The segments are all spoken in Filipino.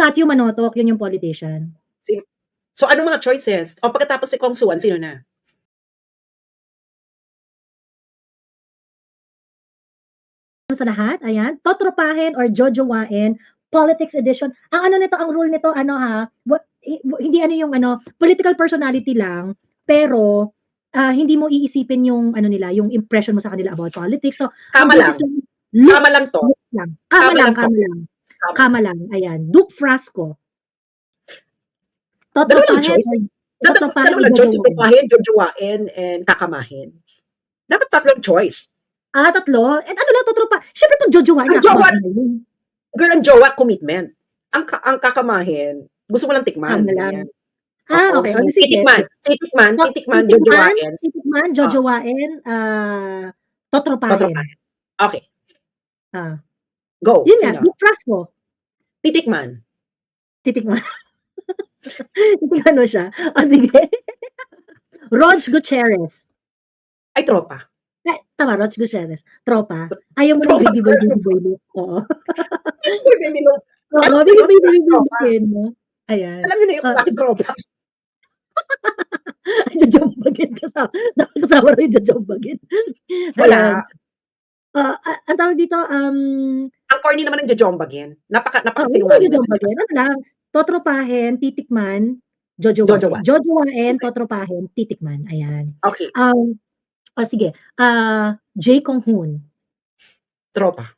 Matthew Manotoc, yun yung politician. So, anong mga choices? O pagkatapos si Kong Suan, sino na? Sa lahat, ayan, totropahin or jojowain, politics edition. Ang ano nito, ang rule nito, ano ha, hindi ano yung ano, political personality lang, pero hindi mo iisipin yung ano nila, yung impression mo sa kanila about politics. So, Kama lang. Kama lang to. Kama lang. Ayan. Duke Frasco. Dalawa lang choice. Dalawa lang choice. Totropahin, jojowain, and kakamahin. Dapat tatlong choice. Tatlo? Ano lang, totropa. Siyempre pag jojowain, girl, ang jowa, commitment. Ang kakamahin, gusto mo lang tikman. Okay. So, titikman, jojowain. Titikman, jojowain, totropahin. Okay. Go. Yun na, Duke Frasco. Titikman. Titikman mo siya. Sige. Rog Gutierrez. Ay, tropa. Tama, Rog Gutierrez. Tropa. Ayaw mo ng baby boy look. Oo. Baby boy. Oo, baby boy mo. Ayan. Alam niyo na yung aking tropa. Jojombagin kasama rin yung jojombagin. Wala. Ang tawag dito, ang corny naman ng jojombagin. Napakasinungaling naman. Ano lang, totropahin, titikman, jojowain, totropahin, titikman. Ayan. Okay. Sige. Jay Kong-hoon. Tropa.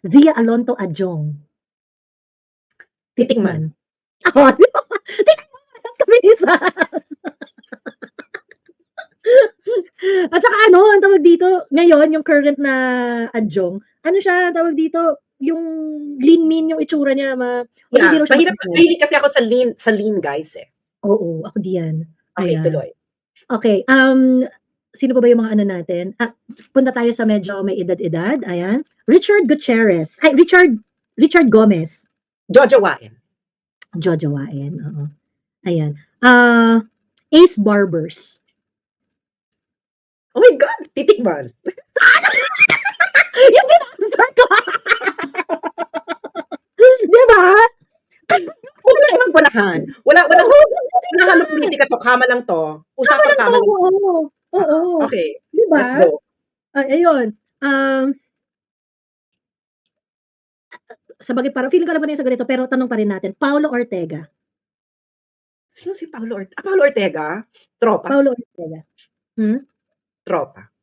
Zia Alonto Adjong. Titikman. Titikman. Sabi ni Sas. At saka ang tawag dito, ngayon, yung current na Adjong, ano siya, tawag dito, yung lean mean yung itsura niya. Mahilig kasi ako sa lean guys eh. Oo, ako diyan. Okay, tuloy. Okay, sino pa ba yung mga ano natin? Punta tayo sa medyo may edad-edad. Ayan. Richard Gutierrez. Richard Gomez. Jojowain. Oo. Ayan. Ace Barbers. Oh my God! Titikman. Yung din-answer ko! Diba? Huwag na magbulahan. Wala halong politika to. Kama lang to. Usapang kama lang. Oo. Okay. Diba? Let's go. Ayun. Sabagay, parang feeling ko naman yung sagot nito, pero tanong pa rin natin. Paulo Ortega. Sino si Paulo Ortega? Paulo Ortega? Tropa? Paulo Ortega. Tropa.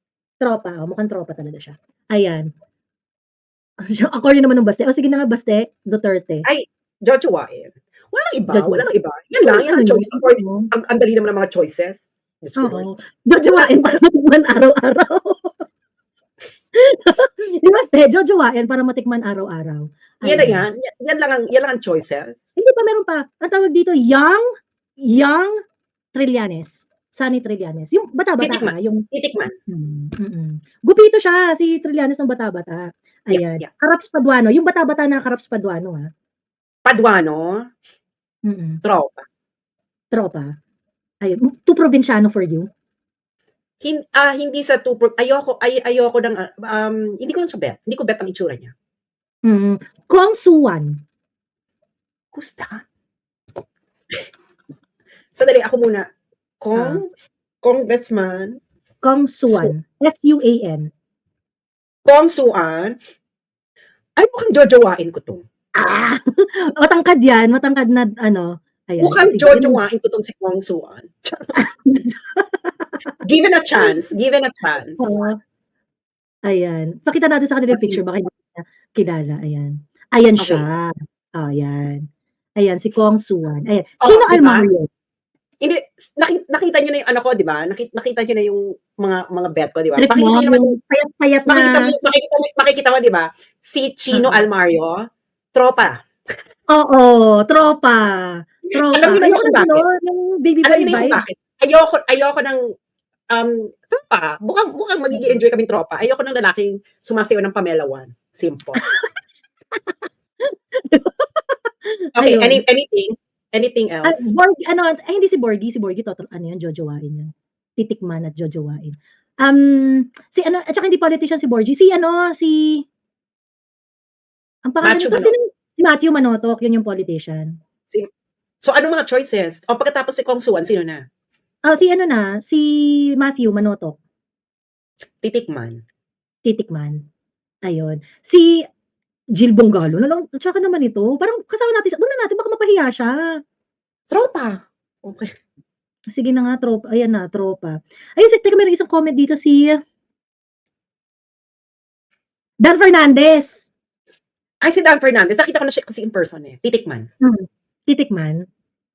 Mukhang tropa talaga siya. Ayan. Ako rin naman ng Baste. Sige na nga, Baste. Duterte. Ay, jojowain. Wala nang iba. Yan lang ang choice. Ang dali naman ng mga choices. Jojowain para matikman araw-araw. Di ba, jojowain para matikman araw-araw. Yan lang ang choices. Hindi pa, meron pa. Ang tawag dito, Young Trillanes. Sunny Trillanes. Yung bata-bata ka. Titikman. Gupito siya, si Trillanes ng bata-bata. Ayan. Yeah. Karaps Paduano. Yung bata-bata na Karaps Paduano, ha? Paduano? Tropa. Ayun. Too probinsyano for you? Hindi sa too ayoko ng hindi ko lang siya bet. Hindi ko bet ang itsura niya. Kong Suan. Gusta. Sandali, ako muna. Congressman. Kong Suan. S-U-A-N. Kong Suan. Ay, mukhang jojowain ko to. Matangkad yan. Matangkad na, Ayan, mukhang jojowain ko tong si Kong Suan. Given a chance. Ayan. Pakita natin sa kanila yung picture. Baka hindi na kilala. Ayan siya. Ayan, si Kong Suan. Ayan. Sino Almario? Hindi, nakita niyo na yung ano ko, di ba? Nakita niyo na yung mga bet ko, di ba? Pakita niyo naman yung payat-payat na. Makikita mo, di ba? Si Chino Almario, tropa. Oo, tropa. Alam niyo na yung bakit? Yung baby boy vibe. Ayoko ng tropa. Mukhang magiging-enjoy kaming tropa. Ayoko ng lalaking sumasayaw ng Pamela One. Simple. Okay, anything else? Hindi si Borgie. Si Borgie, jojowain yan. Titikman at jojowain. At saka hindi politician si Borgie. Ang pangalan nito, Si Matthew Manotoc, yun yung politician. Si so ano mga choices? O pagkatapos si Kong Suan, sino na? Si ano na, si Matthew Manotoc, Titikman. titikman. Ayun. Si Jill Bongalo na lang, tsaka naman ito, parang kasama natin siya, wag na natin baka mapahiya siya. Tropa. Okay. Sige na nga, tropa. Ayan na, tropa. Ayun, teka, meron isang comment dito si Dan Fernandez. Ay, si Dan Fernandez. Nakita ko na siya kasi in person eh. Titikman. Titikman.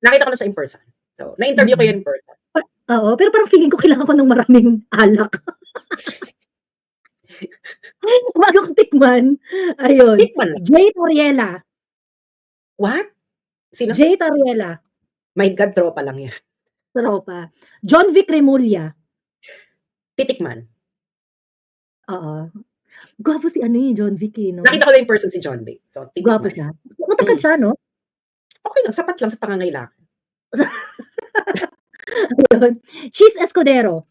Nakita ko na siya in person. So, na-interview ko yun in person. Oo, pero parang feeling ko kailangan ko ng maraming alak. Bago ko tikman. Ayun. Tikman lang. Jay Toriela. What? Sino? Jay Toriela. My God, tropa lang yan. Tropa. John Vic Remulla. Titikman. Oo. Gwapo si ano eh, John Vic eh, no? Nakita ko na in person si John Vic. So, titikman. Gwapo siya. Matangkad siya, no? Okay lang, sapat lang sa pangangailangan. Ayun. Cheese Escudero.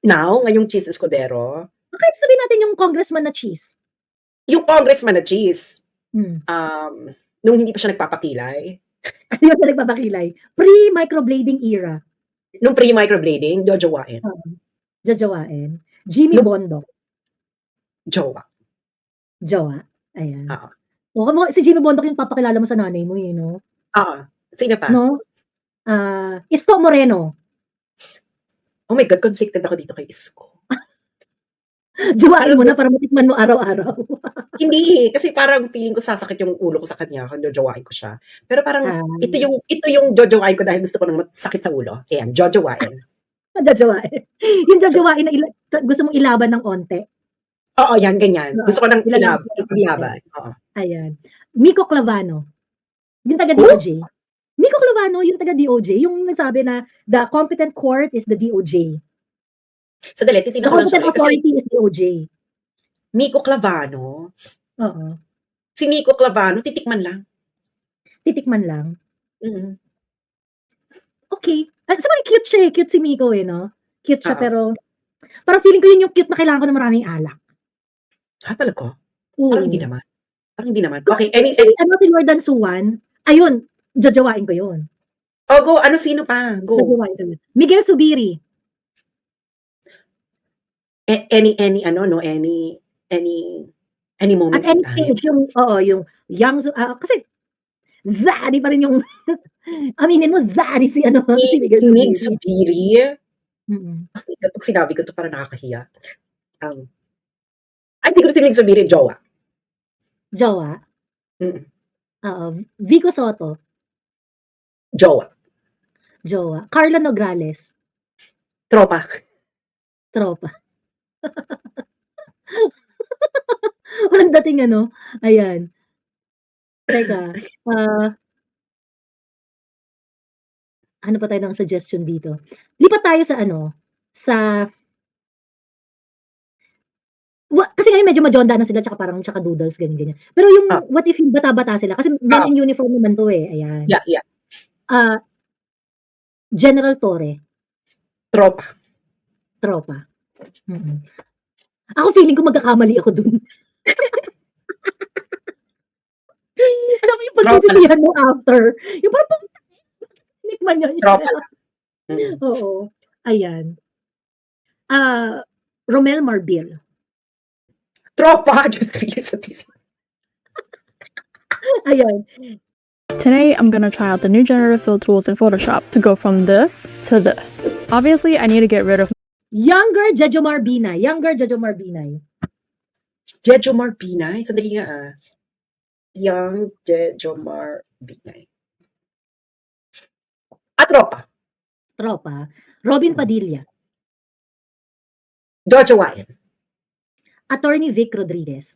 Now, ngayong Cheese Escudero, Kahit sabihin natin yung congressman na Cheese. yung congressman na Cheese, Hmm. nung hindi pa siya nagpapakilay, Ano yung nagpapakilay? Pre-microblading era. nung pre-microblading, jojowain. Jajawain. Jimmy Nope. Bondo. Jowa. Jowa. Ayan. Oo. O, si Jimmy Bondo yung papakilala mo sa nanay mo, eh, no? Oo. Sino pa? No? Isko Moreno. Oh my God, conflicted ako dito kay Isko. Jowain mo na para matikman mo araw-araw. Hindi, kasi parang feeling ko sasakit yung ulo ko sa kanya kung jojowain ko siya. Pero parang ito yung jojowain ko dahil gusto ko ng sakit sa ulo. Ayan, jojowain. Jajawain. Yung jajawain na gusto mong ilaban ng onte. Oo, yan, ganyan. Gusto ko ng Ilaban. ilaban. Oo. Ayan. Miko Clavano. Yung taga DOJ. Miko Clavano, yung taga DOJ, yung nagsabi na the competent court is the DOJ. Sandali, The titignan ko lang siya. competent Kasi authority is DOJ. Miko Clavano, Oo. si Miko Clavano, titikman lang. Titikman lang. Mm. Okay. Sa mga cute siya eh. Cute si Miko eh, no? Cute siya, Oo. pero parang feeling ko yun yung cute na kailangan ko ng maraming alak. Talaga? Oo. Parang hindi naman. Parang hindi naman. Okay, Si Lordan Suwan, ayun, jajawain ko yun. Oh, go. Ano, sino pa? Go. Jajawain ko yun. Miguel Subiri. Any moment At any in time. stage, yung young, kasi, zari pa rin yung, aminin mo, zari si Miguel Kinig Subiri. Subiri. Mm-mm. Kapag sinabi ko to parang nakakahiya. Ay, siguro si Kinig Subiri, jowa. Jowa. Mm. Vico Soto. Jowa. Jowa. Carla Nograles. Tropa. Tropa. Walang dating ano. Ayan. Teka. Ano pa tayo ng suggestion dito? Lipat tayo sa kasi ngayon medyo majonda na sila tsaka doodles, ganyan. Pero yung what if yung bata-bata sila? Kasi men in uniform naman to eh. Ayan. Yeah. General Torre. Tropa. Mm-hmm. Ako feeling ko magkakamali ako dun. Alam mo yung pagsisisihan mo after. Yung parang nikman nyo. Tropa. Oo. Ayan. Romel Marbil. Tropa. Just 3 years of this. Ayan. Today, I'm gonna try out the new generative fill tools in Photoshop to go from this to this. Obviously, I need to get rid of Younger Jejomar Binay. Jejomar Binay? Sandali nga Young Jejomar Binay. Tropa. Robin Padilla. Jojowain. Attorney Vic Rodriguez.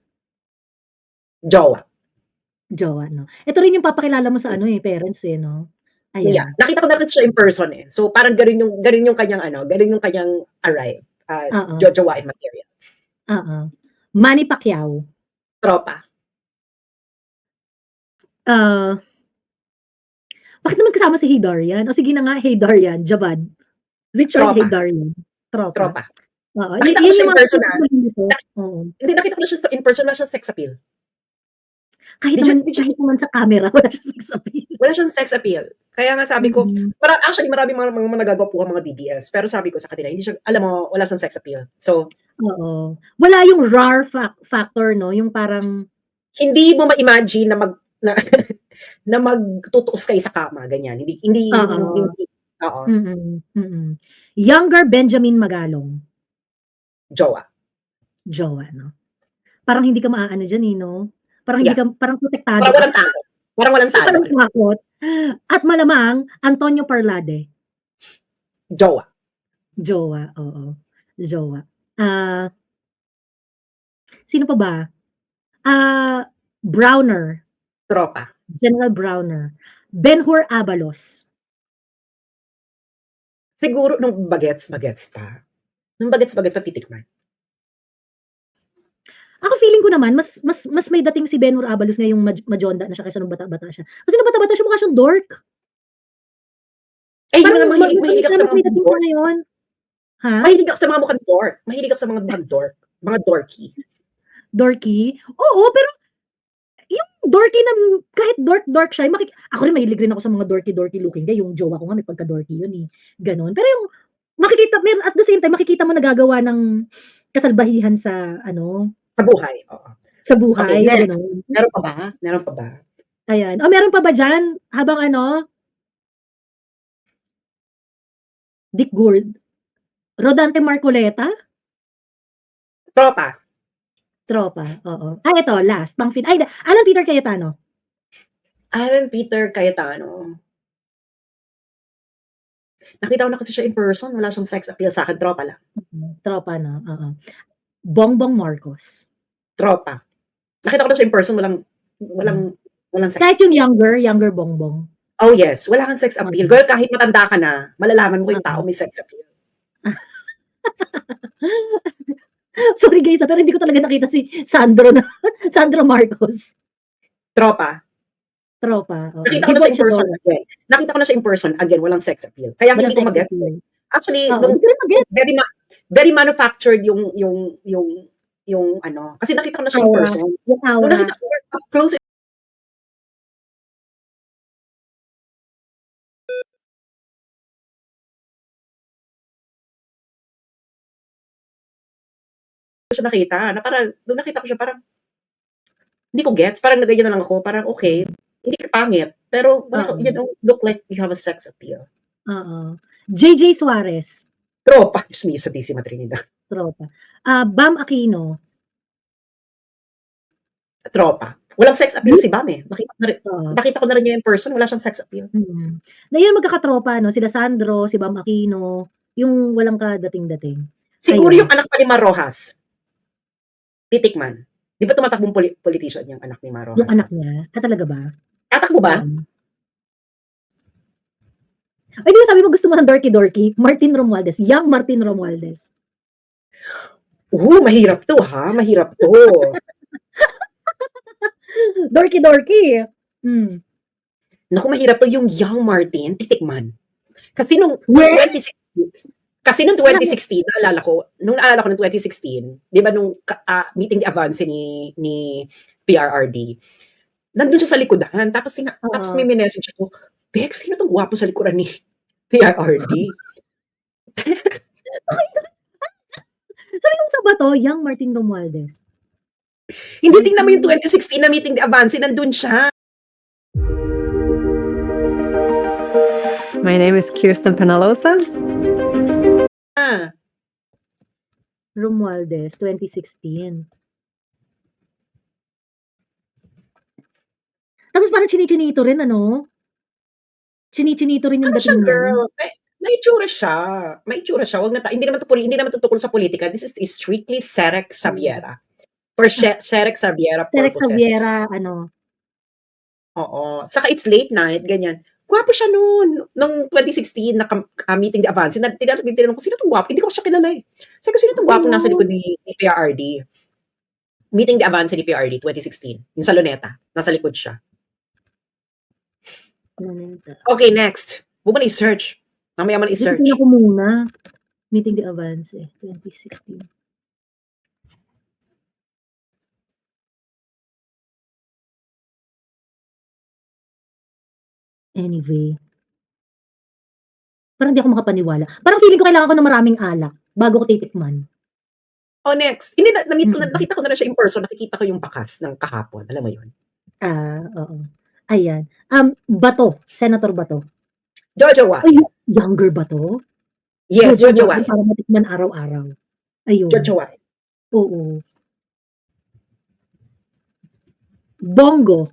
Jowa, no? Ito rin yung papakilala mo sa parents eh, no? Ayan. Yeah. Nakita ko na rin siya in person eh. So parang ganun yung kanyang arrive. Jojowain material. Manny Pacquiao. Tropa. Bakit naman kasama si Hey Darian? O sige na nga, Hey Darian, Jabad. Richard Tropa. Hey Darian. Tropa. Oo, Nakita ko yun siya yung in mga person, nito. Oo. Hindi, nakita ko na siya in person, wala siyang sex appeal. Kahit Did you kahit naman sa camera wala siyang sex appeal. Wala siyang sex appeal. Kaya nga sabi ko, Mm. actually maraming mga nagagwapuhan mga DDS, pero sabi ko sa kanila, hindi siya, alam mo, wala siyang sex appeal. So, Oo. Wala yung rar factor 'no, yung parang hindi mo ma-imagine na na magtutuos kayo sa kama, ganyan. Hindi, oo. oo, Mm. Younger Benjamin Magalong, jowa. jowa 'no? Parang hindi ka maaano diyan, eh, 'no? Yeah. Parang protektado Parang ka. walang talo. Parang walang talo. Walang takot. At malamang Antonio Parlade, Jowa. jowa, oo, jowa. Ah, sino pa ba? Browner, Tropa. General Browner, Benhur Abalos. Siguro nung bagets pa. Nung bagets pa titikman. Ako feeling ko naman mas may dating si Benhur Abalos ngayong majonda na siya kaysa nung bata-bata siya. Kasi nung bata-bata siya mukha siyang dork. Eh, yun Parang nga, mahilig ako sa mas may mga dating dork. siya ngayon. Ha? Mahilig ako sa mga mukhang dork. Mahilig ako sa mga mukhang dork. Mga dorky. Dorky? Oo, pero yung dorky na kahit dork siya, ako rin mahilig rin ako sa mga dorky looking guy. Yung jowa ko nga may pagka-dorky yun, eh, gano'n. Pero yung at the same time makikita mo nagagawa ng kasalbahihan sa ano, Sa buhay. Oo. sa Okay, buhay, next. gano'n. Meron pa ba? Ayan. Oh, meron pa ba diyan? Habang ano, Dick Gould, Rodante Marcoleta, Tropa. tropa, oo. Ito last, Alan Peter Cayetano. Alan Peter Cayetano. Nakita ko na kasi siya in person. Wala siyang sex appeal sa akin. Tropa lang. Tropa 'no, oo. Bongbong Marcos. Tropa. Nakita ko na siya in person. Walang sex Kahit appeal. yung younger Bongbong. Oh yes, wala kang sex appeal. Girl, kahit matanda ka na, malalaman mo yung tao may sex appeal. Sorry guys, pero hindi ko talaga nakita si Sandro Marcos. Tropa. Oo. Nakita ko na siya in person again. Walang sex appeal. Kaya hindi ko mag-gets. Actually, very manufactured yung ano. Kasi nakita ko na siya in person. Yung aura. Nung nakita ko up close siya nakita, na parang, nung nakita ko siya, parang, hindi ko gets, parang nagayon na lang ako, parang okay, hindi ka pangit, pero you don't look like you have a sex appeal. Oo. JJ Suarez. Tropa. Diyos mo, sa DC Matrinidad. Tropa. Bam Aquino. Tropa. Walang sex appeal si Bam eh. Nakita ko na rin niya in person, wala siyang sex appeal. Na yun magkakatropa, no? Sila Sandro, si Bam Aquino, yung walang kadating-dating. Siguro yung anak pa ni Mar Rojas. Titikman. Di ba tumatakbong politician yung anak ni Mar Rojas? Yung anak niya? Talaga ba? Tatakbo ba? Ay, di ba sabi mo gusto mo ng dorky? Martin Romualdez. Young Martin Romualdez. Mahirap to ha. Mahirap to. Dorky. Naku, mahirap to yung young Martin. Titikman. Kasi nung 2016, naalala ko ng 2016, di ba nung meeting the Avance ni PRRD, nandun siya sa likodan, tapos may message ako, Bex, sino tong gwapo sa likuran ni PRRD? Sabi mo sa bato, Young Martin Romualdez. Hindi, tingnan mo yung 2016 na meeting the Avance, nandun siya. My name is Kirsten Penalosa. Romualdez, 2016. Tapos parang chinichinito rin, ano? Chinichinito rin yung dating niya. Girl? May itsura siya. Hindi naman to tukol sa politika. This is strictly Serek Sabiera. For Serek Sabiera purposes. Serek Sabiera, ano? Oo. Saka it's late night, ganyan. Gwapo siya noon. Nung 2016, meeting the Avance, tinanong ko, sino itong gwapo? Hindi ko siya kilala eh. Sabi ko, sino itong gwapo nasa likod ni PRRD? Meeting the Avance ni PRRD, 2016. Yung sa Luneta. Nasa likod siya. Okay, next. Huwag mo na i-search. Mamaya mo na i-search. Ito ko muna. Meeting the Avance, 2016. Anyway. Parang di ako makapaniwala. Parang feeling ko kailangan ko ng maraming alak bago ko titikman. Oh, next. Hindi, na-meet ko na, Mm. nakita ko na siya in person. Nakikita ko yung bakas ng kahapon. Alam mo yun? Oo. Ayan. Bato. Senator Bato. Jojo Wa. Ay, younger ba 'to? Yes, Jojo Wa. Para matikman araw-araw. Ayun. Jojo Wa. Oo. Bongo.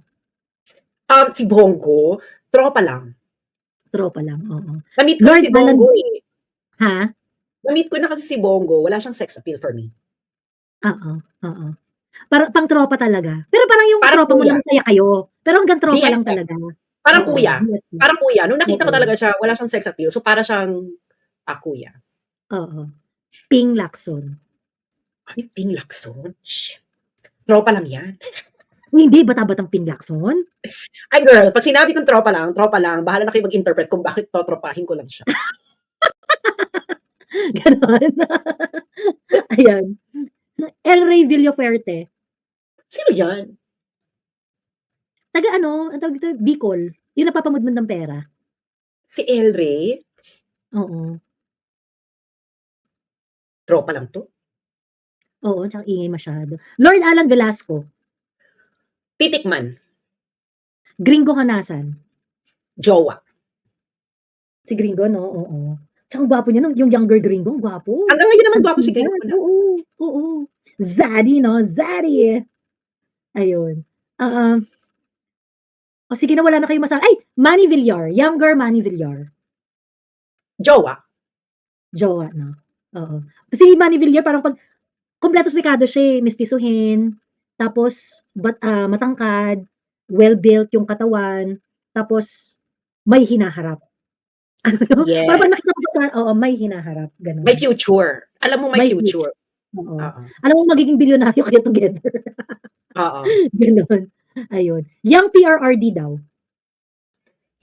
Si Bongo, tropa lang. Tropa lang, oo. Na-meet ko na Lord si Bongo eh. Ha? Na-meet ko na kasi si Bongo. Wala siyang sex appeal for me. Oo. Parang pang-tropa talaga. Pero parang yung Parang tropa mo kuya. lang kaya kayo. Pero hanggang tropa BFF. lang talaga. Parang Oo, kuya. BFF. Parang kuya. Nung nakita ko Oo. talaga siya, wala siyang sex appeal. So, para siyang kuya. Oo. Ping Lacson. Ay, Ping Lacson? Shit. Tropa lang yan. Hindi, bata-batang Ping Lacson? Ay, girl, pag sinabi kong tropa lang, bahala na kayo mag-interpret kung bakit totropahin ko lang siya. Ganon. Ayan. El Rey Villafuerte. Sino yan? Taga ano, ang tawag dito, Bicol. Yung napapamudmod ng pera. Si El Rey? Oo. Tropa lang to. Oo, tsaka ingay masyado. Lord Alan Velasco. Titikman. Gringo Hanasan. Jowa. Si Gringo, no? Oo. Tsaka ang gwapo niya, no? Yung younger Gringo, ang gwapo. Hanggang ngayon naman gwapo si Gringo na. Oo. Zaddy, no? Zaddy. Ayun. O sige na, wala na kayo masabi. Ay, Manny Villar. Younger Manny Villar. Jowa. Jowa, no? Oo. Si Manny Villar, parang pag kompletos dekado siya, mistisuhin, tapos matangkad, well-built yung katawan, tapos may hinaharap. Ano yun? Yes. Parang pag nakita ko siya, oo, may hinaharap. Ganun. May future. Alam mo may May future. Oo. Oo. Alam mo, magiging bilyonaryo kayo together. Oo. Ganon. Ayun. Young PRRD daw.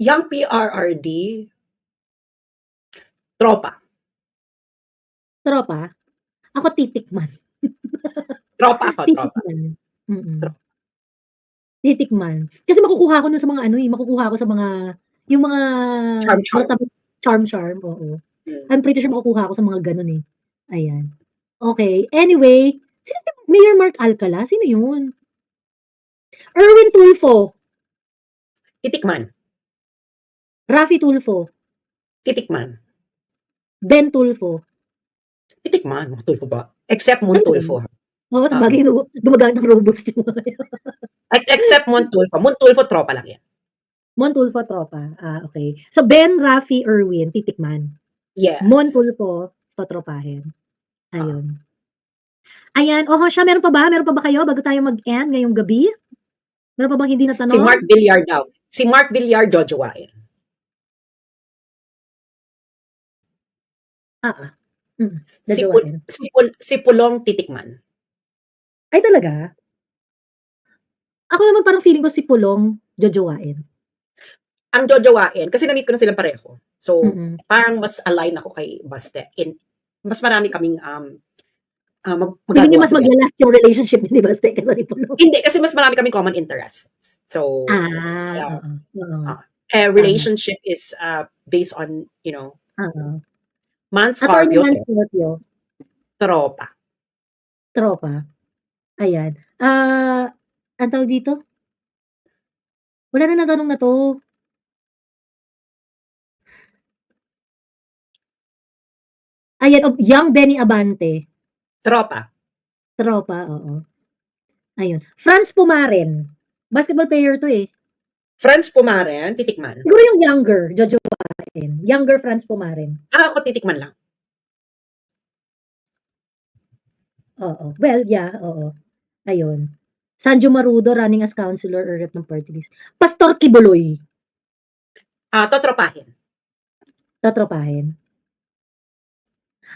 Young PRRD. Tropa. Tropa. Ako titikman. Tropa ako, tropa. Titikman. Titikman. Kasi makukuha ko nun sa mga ano makukuha ko sa mga, yung mga charm, oo. I'm pretty sure makukuha ko sa mga ganun eh. Ayan. Okay. Anyway, sino si Mayor Mark Alcala? Sino yun? Erwin Tulfo. Titikman. Raffy Tulfo. Titikman. Ben Tulfo. Titikman. Mga Tulfo ba? Except Moon Tulfo. Oo, sa bagay, gumagamit ng robots yung mga yun. Except Moon Tulfo. Moon Tulfo, tropa lang yan. Mon Tulfo, tropa. Okay. So, Ben, Raffy, Erwin, titikman. Yes. Mon Tulfo, totropahin. Ayun. Ayan. Siya, meron pa ba? Meron pa ba kayo bago tayo mag-end ngayong gabi? Meron pa bang hindi natanong? Si Mark Villar daw. Si Mark Villar, jojowain. Si Pulong, titikman. Ay, talaga? Ako naman parang feeling ko si Pulong, jojowain. Ang jojowain, kasi na-meet ko na silang pareho. So, parang mas align ako kay Baste. Mas marami kaming hindi niyo mas maglalast yung relationship ni Baste kasi ni Pulong. Hindi, kasi mas marami kaming common interests. So, relationship is based on, Man Scorpio. Tropa. Ayan. Ang tawag dito? Wala na natanong na to. Ayan, Young Benny Abante. Tropa, oo. Ayun. Franz Pumaren. Basketball player to eh. Franz Pumaren, titikman. Siguro yung younger, Jojo Wain. Younger Franz Pumaren. Ako titikman lang. Oo. Well, yeah, oo. Ayun. Sanjo Marudo running as councilor or rep ng party list. Pastor Kibuloy. Totropahin.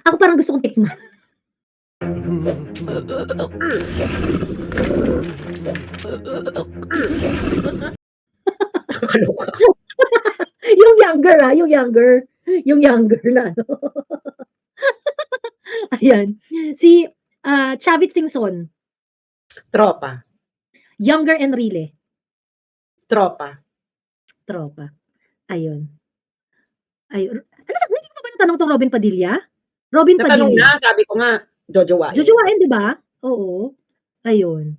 Ako parang gusto kong tikman. Nakakaloka. Yung younger. Yung younger na ano. Ayan. Si, Chavit Singson, Tropa. Younger Enrile, Tropa. tropa. Ayun. Ayun. Hindi mo ba natanong 'tong Robin Padilla? Robin Natanong Padilla. na, sabi ko nga, jojowain. Jojowain, 'di ba? Oo. Ayun.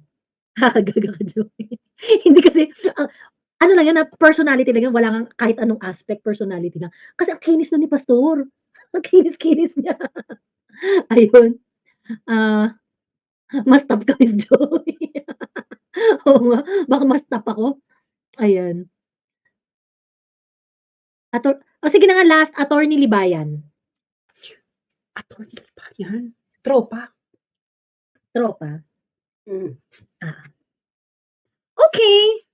Gaga ka, Joey. Hindi kasi, ano lang 'yan, personality lang 'yan, wala ngang kahit anong aspect, personality lang. Kasi ang kinis na ni Pastor. Ang kinis-kinis niya. Ayun. Ah, mas top ka, Miss Joey. Oo nga, baka mas top ako. Ayan. Sige na nga, last, Attorney Libayan. Attorney ba yan? Tropa. Tropa. Mm. Okay.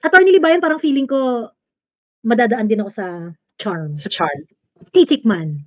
Attorney Libayan, parang feeling ko madadaan din ako sa charm. Sa charm. Titikman.